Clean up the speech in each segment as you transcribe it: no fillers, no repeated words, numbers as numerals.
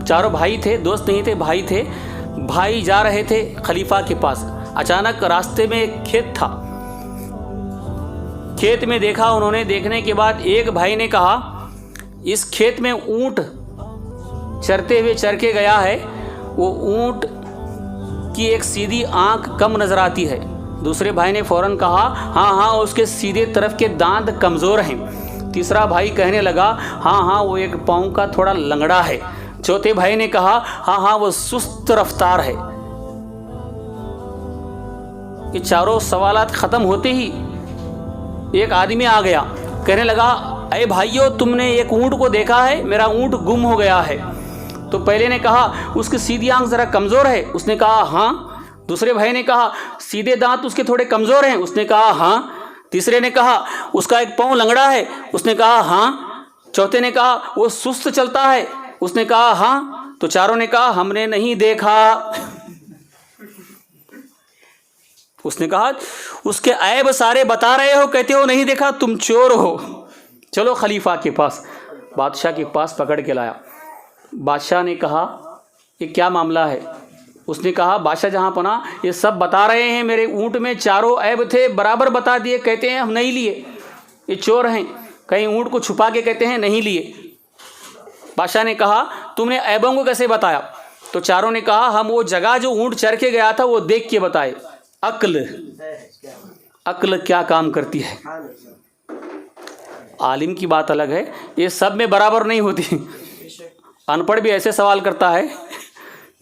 चारों भाई थे, दोस्त नहीं थे, भाई थे। भाई जा रहे थे खलीफा के पास। अचानक रास्ते में एक खेत था। खेत में देखा उन्होंने। देखने के बाद एक भाई ने कहा, इस खेत में ऊंट चरते हुए चर के गया है, वो ऊंट की एक सीधी आंख कम नजर आती है। दूसरे भाई ने फौरन कहा, हाँ हाँ, उसके सीधे तरफ के दांत कमज़ोर हैं। तीसरा भाई कहने लगा, हाँ हाँ, वो एक पाँव का थोड़ा लंगड़ा है। चौथे भाई ने कहा, हाँ हाँ, वो सुस्त रफ्तार है। ये चारों सवालात ख़त्म होते ही एक आदमी आ गया। कहने लगा, अरे भाइयों, तुमने एक ऊँट को देखा है? मेरा ऊँट गुम हो गया है। तो पहले ने कहा, उसकी सीधी आंख ज़रा कमज़ोर है। उसने कहा, हाँ। दूसरे भाई ने कहा, सीधे दांत उसके थोड़े कमज़ोर हैं। उसने कहा, हाँ। तीसरे ने कहा, उसका एक पाँव लंगड़ा है। उसने कहा, हाँ। चौथे ने कहा, वो सुस्त चलता है। उसने कहा, हाँ। तो चारों ने कहा, हमने नहीं देखा। उसने कहा, उसके ऐब सारे बता रहे हो, कहते हो नहीं देखा, तुम चोर हो। चलो खलीफा के पास। बादशाह के पास पकड़ के लाया। बादशाह ने कहा, ये क्या मामला है? उसने कहा, बादशाह जहाँ पना, ये सब बता रहे हैं, मेरे ऊँट में चारों ऐब थे, बराबर बता दिए, कहते हैं हम नहीं लिए, ये चोर हैं। कहीं ऊँट को छुपा के कहते हैं नहीं लिए। बादशाह ने कहा, तुमने ऐबों को कैसे बताया? तो चारों ने कहा, हम वो जगह जो ऊँट चर के गया था वो देख के बताए। अक्ल क्या काम करती है। आलिम की बात अलग है, ये सब में बराबर नहीं होती। अनपढ़ भी ऐसे सवाल करता है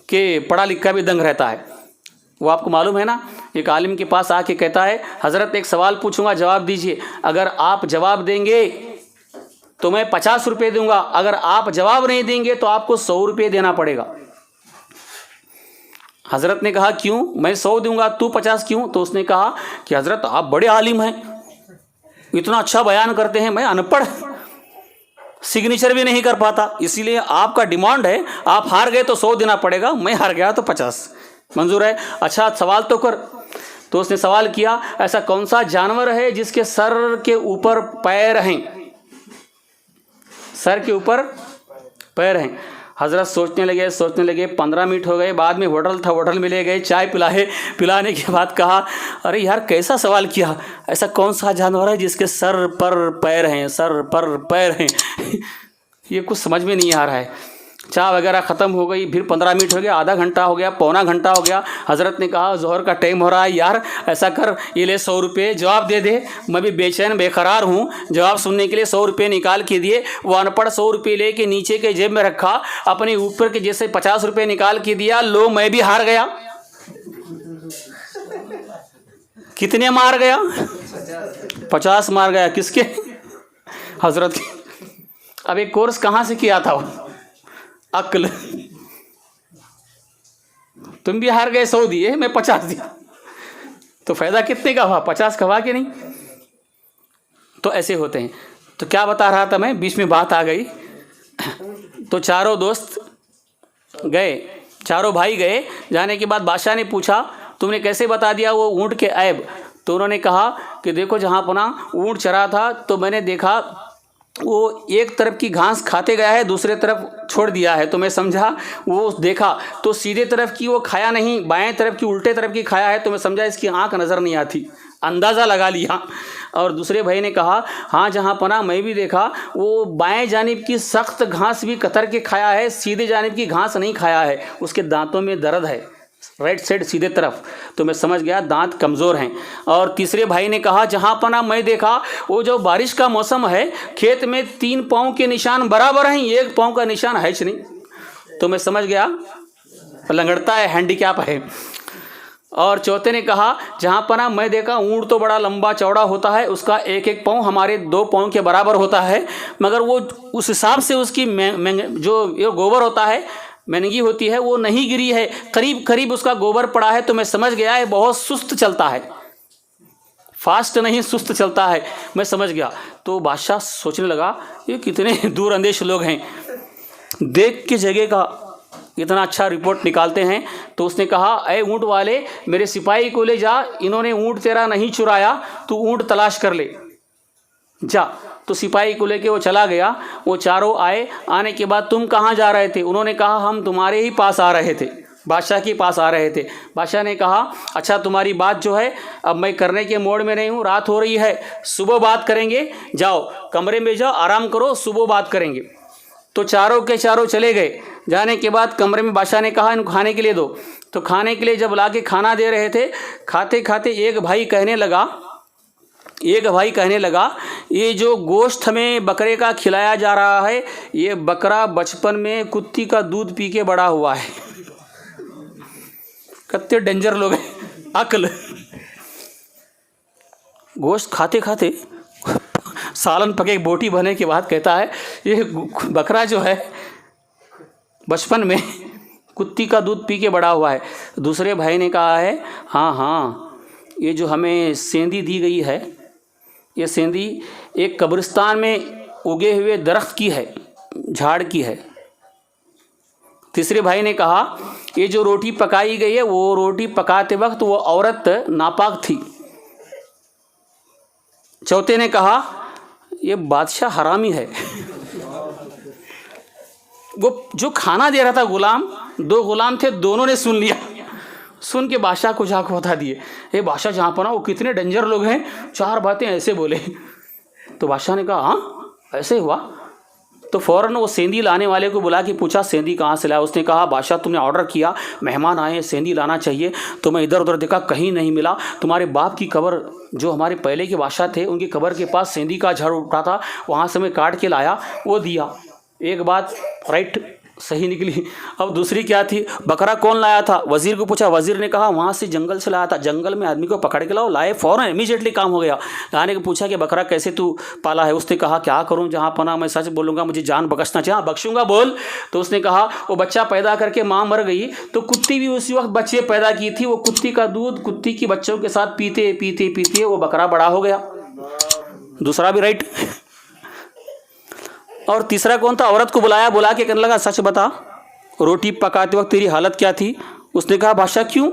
कि पढ़ा लिखा भी दंग रहता है। वो आपको मालूम है ना, एक आलिम के पास आके कहता है, हज़रत एक सवाल पूछूंगा, जवाब दीजिए। अगर आप जवाब देंगे तो मैं 50 रुपये दूंगा, अगर आप जवाब नहीं देंगे तो आपको 100 रुपये देना पड़ेगा। हज़रत ने कहा, क्यों? मैं 100 दूंगा, तू 50 क्यों? तो उसने कहा कि हज़रत आप बड़े आलिम हैं, इतना अच्छा बयान करते हैं, मैं अनपढ़, सिग्नेचर भी नहीं कर पाता, इसीलिए आपका डिमांड है, आप हार गए तो 100 देना पड़ेगा, मैं हार गया तो 50। मंजूर है? अच्छा सवाल तो कर। तो उसने सवाल किया, ऐसा कौन सा जानवर है जिसके सर के ऊपर पैर हैं? सर के ऊपर पैर हैं। हज़रत सोचने लगे 15 मिनट हो गए। बाद में होटल था, होटल में ले गए, चाय पिलाए। पिलाने के बाद कहा, अरे यार कैसा सवाल किया, ऐसा कौन सा जानवर है जिसके सर पर पैर हैं, सर पर पैर हैं। ये कुछ समझ में नहीं आ रहा है। चाय वगैरह ख़त्म हो गई, फिर 15 मिनट हो गया, आधा घंटा हो गया, पौना घंटा हो गया। हज़रत ने कहा, ज़ोहर का टाइम हो रहा है, यार ऐसा कर, ये ले 100 रुपये, जवाब दे दे, मैं भी बेचैन बेकरार हूँ। जवाब सुनने के लिए 100 रुपये निकाल के दिए। वो अनपढ़ 100 रुपये ले के नीचे के जेब में रखा, अपने ऊपर के जैसे 50 रुपये निकाल के दिया। लो मैं भी हार गया। कितने मार गया? 50 मार गया। किसके? हज़रत के। अब एक कोर्स कहाँ से किया था वो? अक्ल। तुम भी हार गए, 100 दिए, मैं 50 दिया, तो फायदा कितने का हुआ? 50 का हुआ कि नहीं? तो ऐसे होते हैं। तो क्या बता रहा था मैं, बीच में बात आ गई। तो चारों दोस्त गए, चारों भाई गए। जाने के बाद बादशाह ने पूछा, तुमने कैसे बता दिया वो ऊँट के ऐब? तो उन्होंने कहा कि देखो, जहाँ अपना ऊँट चरा था तो मैंने देखा वो एक तरफ की घास खाते गया है, दूसरे तरफ छोड़ दिया है, तो मैं समझा, वो देखा तो सीधे तरफ की वो खाया नहीं, बाएं तरफ की, उल्टे तरफ की खाया है, तो मैं समझा इसकी आंख नज़र नहीं आती, अंदाज़ा लगा लिया। और दूसरे भाई ने कहा, हाँ जहाँ पना मैं भी देखा, वो बाएं जानिब की सख्त घास भी कतर के खाया है, सीधे जानिब की घास नहीं खाया है, उसके दांतों में दर्द है, राइट साइड सीधे तरफ, तो मैं समझ गया दांत कमज़ोर हैं। और तीसरे भाई ने कहा, जहाँ पना मैं देखा, वो जो बारिश का मौसम है, खेत में 3 पाँव के निशान बराबर हैं, 1 पाँव का निशान है नहीं, तो मैं समझ गया लंगड़ता है, हैंडीकैप है। और चौथे ने कहा, जहाँ पना मैं देखा, ऊँट तो बड़ा लंबा चौड़ा होता है, उसका 1-1 पाँव हमारे 2 पाँव के बराबर होता है, मगर वो उस हिसाब से उसकी जो ये गोबर होता है, महंगी होती है, वो नहीं गिरी है, करीब करीब उसका गोबर पड़ा है, तो मैं समझ गया है बहुत सुस्त चलता है, फास्ट नहीं सुस्त चलता है, मैं समझ गया। तो बादशाह सोचने लगा, ये कितने दूर अंदेश लोग हैं, देख के जगह का इतना अच्छा रिपोर्ट निकालते हैं। तो उसने कहा, अरे ऊँट वाले, मेरे सिपाही को ले जा, इन्होंने ऊँट तेरा नहीं चुराया, तू ऊँट तलाश कर ले। जा। तो सिपाही को लेके वो चला गया। वो चारों आए। आने के बाद तुम कहाँ जा रहे थे? उन्होंने कहा हम तुम्हारे ही पास आ रहे थे, बादशाह के पास आ रहे थे। बादशाह ने कहा अच्छा तुम्हारी बात जो है अब मैं करने के मोड में नहीं हूँ, रात हो रही है, सुबह बात करेंगे, जाओ कमरे में जाओ, आराम करो, सुबह बात करेंगे। तो चारों के चारों चले गए। जाने के बाद कमरे में बादशाह ने कहा इनको खाने के लिए दो। तो खाने के लिए जब ला के खाना दे रहे थे, खाते खाते एक भाई कहने लगा ये जो गोश्त हमें बकरे का खिलाया जा रहा है, ये बकरा बचपन में कुत्ती का दूध पी के बड़ा हुआ है। कितने डेंजर लोग हैं, अक्ल। गोश्त खाते खाते सालन पके बोटी बने के बाद कहता है ये बकरा जो है बचपन में कुत्ती का दूध पी के बड़ा हुआ है। दूसरे भाई ने कहा है हाँ, ये जो हमें सेंधी दी गई है, ये सेंधी एक कब्रिस्तान में उगे हुए दरख्त की है, झाड़ की है। तीसरे भाई ने कहा ये जो रोटी पकाई गई है, वो रोटी पकाते वक्त वो औरत नापाक थी। चौथे ने कहा ये बादशाह हरामी है। वो जो खाना दे रहा था गुलाम, 2 गुलाम थे, दोनों ने सुन लिया। सुन के बादशाह को जाकर बता दिए ये बादशाह जहाँ पर ना वो कितने डेंजर लोग हैं, 4 बातें ऐसे बोले। तो बादशाह ने कहा हाँ ऐसे हुआ। तो फ़ौरन वो सेंधी लाने वाले को बुला के पूछा सेंधी कहाँ से लाया? उसने कहा बादशाह तुमने ऑर्डर किया, मेहमान आए, सेंधी लाना चाहिए, तो मैं इधर उधर देखा कहीं नहीं मिला। तुम्हारे बाप की कब्र, जो हमारे पहले के बादशाह थे उनकी कब्र के पास सेंधी का झाड़ उठा था, वहाँ से मैं काट के लाया, वो दिया। एक बात राइट सही निकली। अब दूसरी क्या थी? बकरा कौन लाया था? वजीर को पूछा। वजीर ने कहा वहाँ से जंगल से लाया था, जंगल में आदमी को पकड़ के लाओ, लाए, फ़ौरन इमीडिएटली काम हो गया। लाने को पूछा कि बकरा कैसे तू पाला है? उसने कहा क्या करूँ, जहाँ पना मैं सच बोलूँगा, मुझे जान बख्शना चाहिए। बख्शूंगा बोल। तो उसने कहा वो बच्चा पैदा करके माँ मर गई, तो कुत्ती भी उसी वक्त बच्चे पैदा की थी, वो कुत्ती का दूध कुत्ती की बच्चों के साथ पीते पीते पीते वो बकरा बड़ा हो गया। दूसरा भी राइट। और तीसरा कौन था? औरत को बुलाया, बुला के कहने लगा सच बता रोटी पकाते वक्त तेरी हालत क्या थी? उसने कहा बादशाह क्यों?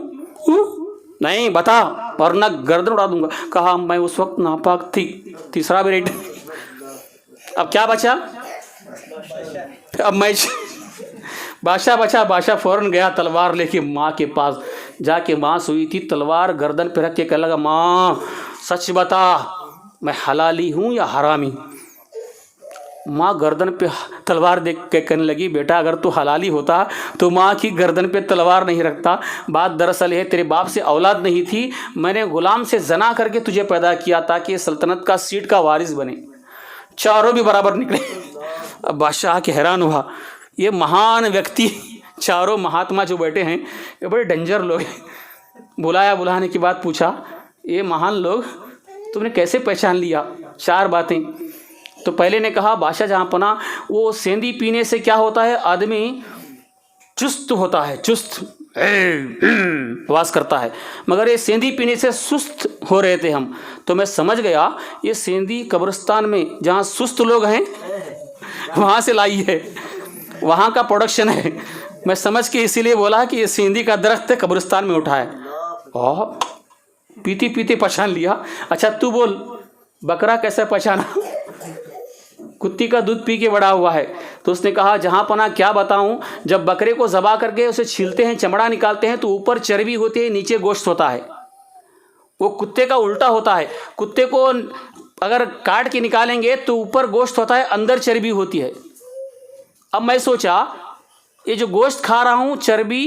नहीं बता वरना गर्दन उड़ा दूंगा। कहा मैं उस वक्त नापाक थी। तीसरा भी राइट। अब क्या बचा? अब मैं बादशाह बचा। बादशाह फौरन गया तलवार लेके माँ के पास, जाके माँ सोई थी, तलवार गर्दन पे रख के कहने लगा माँ सच बता मैं हलाली हूँ या हरामी? माँ गर्दन पे तलवार देख के कहने लगी बेटा अगर तू हलाली होता तो माँ की गर्दन पे तलवार नहीं रखता। बात दरअसल है तेरे बाप से औलाद नहीं थी, मैंने गुलाम से जना करके तुझे पैदा किया ताकि सल्तनत का सीट का वारिस बने। चारों भी बराबर निकले। अब बादशाह के हैरान हुआ, ये महान व्यक्ति, चारों महात्मा जो बैठे हैं ये बड़े डेंजर लोग हैं। बुलाया, बुलाने के बाद पूछा ये महान लोग तुमने कैसे पहचान लिया? 4 बातें। तो पहले ने कहा बादशाह जहाँ पना वो सेंधी पीने से क्या होता है, आदमी चुस्त होता है, चुस्त आवाज़ करता है, मगर ये सेंधी पीने से सुस्त हो रहे थे हम। तो मैं समझ गया ये सेंधी कब्रिस्तान में जहाँ सुस्त लोग हैं वहाँ से लाई है, वहाँ का प्रोडक्शन है। मैं समझ के इसीलिए बोला कि ये सेंधी का दरख्त कब्रिस्तान में उठा है। और पीते पीते पहचान लिया। अच्छा तू बोल बकरा कैसे पहचाना? कुत्ती का दूध पी के बड़ा हुआ है। तो उसने कहा जहाँ पना क्या बताऊँ, जब बकरे को ज़बा करके उसे छीलते हैं, चमड़ा निकालते हैं तो ऊपर चर्बी होती है, नीचे गोश्त होता है। वो कुत्ते का उल्टा होता है। कुत्ते को अगर काट के निकालेंगे तो ऊपर गोश्त होता है, अंदर चर्बी होती है। अब मैं सोचा ये जो गोश्त खा रहा हूँ चर्बी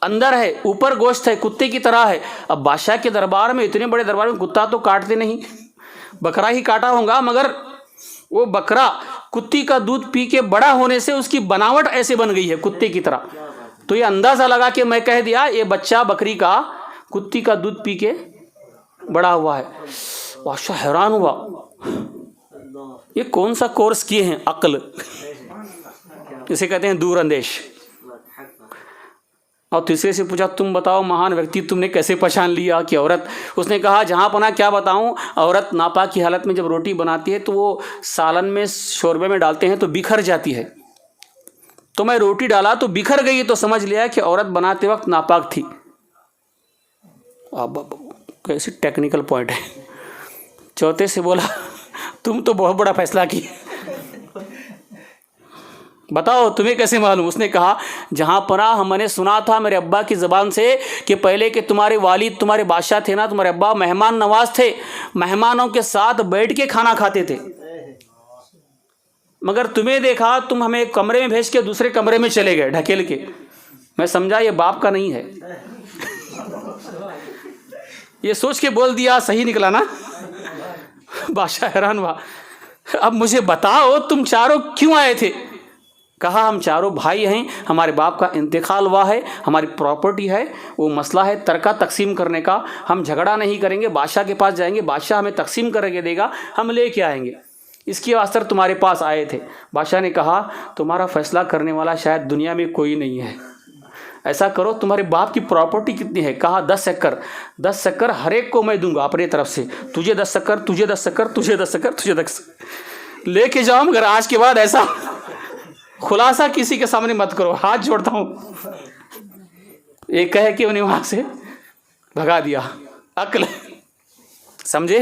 अंदर है, ऊपर गोश्त है, कुत्ते की तरह है। अब बादशाह के दरबार में, इतने बड़े दरबार में कुत्ता तो काटते नहीं, बकरा ही काटा होगा, मगर वो बकरा कुत्ती का दूध पी के बड़ा होने से उसकी बनावट ऐसे बन गई है कुत्ते की तरह। तो ये अंदाज़ा लगा कि मैं कह दिया ये बच्चा बकरी का कुत्ती का दूध पी के बड़ा हुआ है। बादशाह हैरान हुआ, ये कौन सा कोर्स किए हैं? अक्ल, इसे कहते हैं दूरअंदेश। और तीसरे से पूछा तुम बताओ महान व्यक्ति तुमने कैसे पहचान लिया कि औरत? उसने कहा जहाँ पना क्या बताऊँ, औरत नापाक की हालत में जब रोटी बनाती है तो वो सालन में शोरबे में डालते हैं तो बिखर जाती है। तो मैं रोटी डाला तो बिखर गई, तो समझ लिया कि औरत बनाते वक्त नापाक थी। अब कैसी टेक्निकल पॉइंट है। चौथे से बोला तुम तो बहुत बड़ा फैसला किए, बताओ तुम्हें कैसे मालूम? उसने कहा जहाँ पनाह मैंने सुना था मेरे अब्बा की ज़बान से कि पहले के तुम्हारे वालिद तुम्हारे बादशाह थे ना, तुम्हारे अब्बा मेहमान नवाज थे, मेहमानों के साथ बैठ के खाना खाते थे। मगर तुम्हें देखा, तुम हमें एक कमरे में भेज के दूसरे कमरे में चले गए ढकेल के। मैं समझा ये बाप का नहीं है। ये सोच के बोल दिया, सही निकला ना? बादशाह हैरान हुआ। अब मुझे बताओ तुम चारों क्यों आए थे? कहा हम चारों भाई हैं, हमारे बाप का इंतकाल हुआ है, हमारी प्रॉपर्टी है, वो मसला है तरका तकसीम करने का। हम झगड़ा नहीं करेंगे, बादशाह के पास जाएंगे, बादशाह हमें तकसीम करके देगा, हम लेके आएंगे, इसकी वास्ते तुम्हारे पास आए थे। बादशाह ने कहा तुम्हारा फैसला करने वाला शायद दुनिया में कोई नहीं है। ऐसा करो तुम्हारे बाप की प्रॉपर्टी कितनी है? कहा 10 एकड़। 10 एकड़ हर एक को मैं दूंगा अपने तरफ से, तुझे 10 एकड़, तुझे 10 एकड़, तुझे 10 एकड़, तुझे 10 लेके जाओ, मगर आज के बाद ऐसा खुलासा किसी के सामने मत करो, हाथ जोड़ता हूँ। ये कह के उन्हें वहां से भगा दिया। अक्ल समझे?